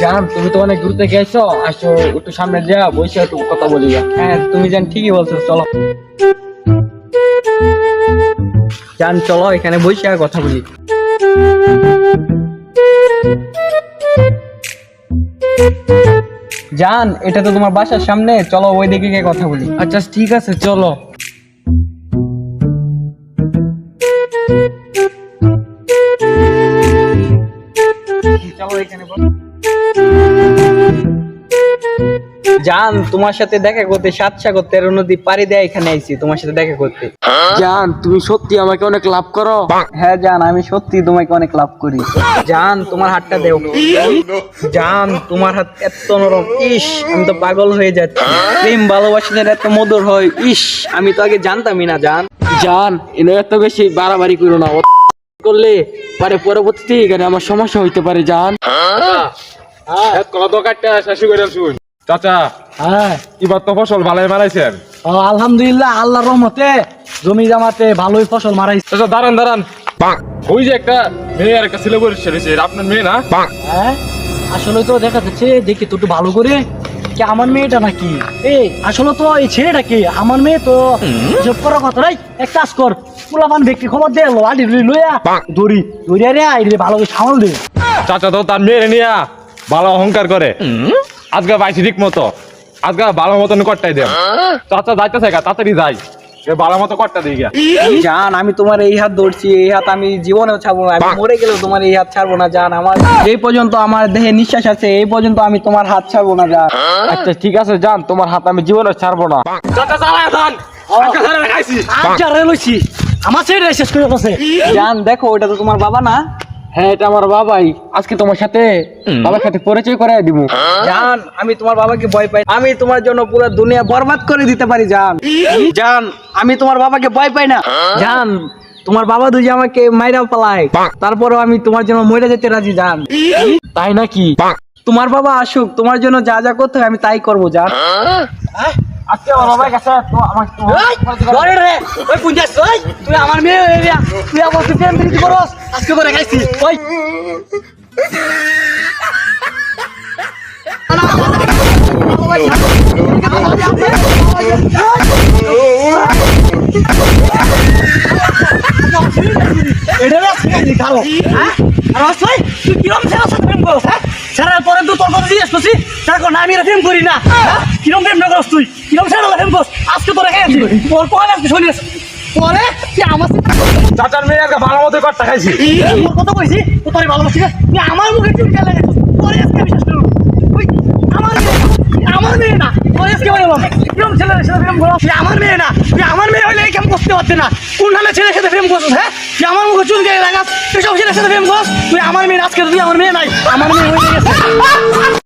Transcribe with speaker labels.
Speaker 1: জান, তুমি তো অনেক দূর থেকে এসো, আসো একটু সামনে যা বসে একটু কথা বলি। হ্যাঁ তুমি জান ঠিকই বলছো, চলো জান, চলো এখানে বসে কথা বলি। জান, এটা তো তোমার বাসার সামনে, চলো ওই দিকে গিয়ে কথা বলি। আচ্ছা ঠিক আছে, চলো। চলো এখানে জান, তোমার সাথে দেখা করতে সাতসাগর 13 নদী পাড়ি দেয় এখানে আইছি তোমার সাথে দেখা করতে।
Speaker 2: জান, তুমি সত্যি আমাকে অনেক লাভ করো।
Speaker 1: হ্যাঁ জান, আমি সত্যি তোমাকে অনেক লাভ করি। জান, তোমার হাতটা দেও। জান, তোমার হাত এত নরম, ইস আমি তো পাগল হয়ে যাচ্ছি। প্রেম ভালোবাসাদের এত মধুর হয়, ইস আমি তো আগে জানতামই না। জান
Speaker 2: জান, এনে এত বেশি বাড়াবাড়ি করো না, করলে পরে পরবর্তীতে এখানে আমার সমস্যা হইতে পারে। জান
Speaker 3: কত কাটটা শেষ করে শুন চাচা।
Speaker 1: হ্যাঁ,
Speaker 3: এবার তো ফসল ভালোই মারাইছেন।
Speaker 1: আলহামদুলিল্লাহ, আল্লাহর রহমতে জমি জামাতে ভালোই ফসল মারাইছে।
Speaker 3: চাচা দাঁড়ান দাঁড়ান, ওই যে একটা মেয়ে আর একটা ছেলে পরিষ্কার হয়েছে, আপনার মেয়ে না?
Speaker 1: হ্যাঁ, আসলে তো দেখা যাচ্ছে, দেখি তো একটু ভালো করে কি আমার মেয়েটা নাকি। আসলে তো এই ছেলেটা কি আমার মেয়ে তো সব করার কথা নাই। এক কাজ কর, পোলাপান ব্যক্তি খবর দে, আডি লইয়া দড়ি দড়িয়া রে আইরে ভালো করে সামাল দে।
Speaker 3: চাচা তো তার মেয়ের নিয়ে ভালো অহংকার করে। আজকে পাইছি ঠিক মতো, আজকে ভালো মতন কট্টাই দেন। চাচা যাইতেছে তাড়াতাড়ি যাই, ভালো মতো কট্টা দিয়ে গিয়া।
Speaker 1: জান, আমি তোমার এই হাত ধরছি, এই হাত আমি জীবনেও ছাড়বো না। আমি মরে গেলেও তোমার এই হাত ছাড়বো না। জান, আমার এই পর্যন্ত আমার দেহে নিঃশ্বাস আছে, এই পর্যন্ত আমি তোমার হাত ছাড়বো না। জান
Speaker 2: আচ্ছা ঠিক আছে জান, তোমার হাত আমি জীবনে ছাড়বো না।
Speaker 3: চাচা চালায় যান, আজকে সারা খাইছি।
Speaker 1: আমার ছেলে শেষ করে বসে। জান দেখো, ওটা তো তোমার বাবা না?
Speaker 2: হ্যাঁ, এটা আমার বাবাই। আজকে তোমার সাথে বাবার সাথে পরিচয় করে দিব।
Speaker 1: জান, আমি তোমার বাবাকে ভয় পাই, আমি তোমার জন্য পুরো দুনিয়া বরবাদ করে দিতে পারি। জান জান, আমি তোমার বাবাকে ভয় পাই না। জান, তোমার বাবা দুজি আমাকে মাইরা পালায়, তারপরেও আমি তোমার জন্য মরে যেতে রাজি। জান
Speaker 2: তাই নাকি?
Speaker 1: তোমার বাবা আসুক, তোমার জন্য যা যা করতে হয় আমি তাই করবো। জান
Speaker 2: আজকে আমার বাবার কাছে তো আমার
Speaker 1: তুই আমার মেয়ে হয়ে গিয়া, তুই আমার প্রেম প্রীতি করস, আজকে করে খাইছি। ওই ছাড়ার পরে তো তোর কথা জিজ্ঞেস করছি, আমি প্রেম করি না। কিরম প্রেম না করস তুই, কিরম ছেড়ে প্রেম করস, আজকে তোরা খেয়েছি তোর পরে আজকে শুনি পরে তুই আমার
Speaker 3: চাচার মেয়ে আজকে ভালো মতো কট্টা খাইছি।
Speaker 1: তোর কথা কইছি, তো তোর ভালোবাসি না, তুই আমার মুখে চুলকা লাগে পরে আজকে বিশ্বাস করুন। আমার মেয়ে না, পরে আজকে বললাম কিরম ছেলের সাথে প্রেম করো, তুই আমার মেয়ে না, তুই আমার মেয়ে হইলে কেমন করতে পারতে না। কোন নামে ছেলের সাথে প্রেম করছিস? হ্যাঁ, তুই আমার মুখে চুলকে লাগাস, তুই সব ছেলের সাথে প্রেম করস, তুই আমার মেয়ে। আজকে তুই আমার মেয়ে নাই, আমার মেয়ে হয়ে গেছে।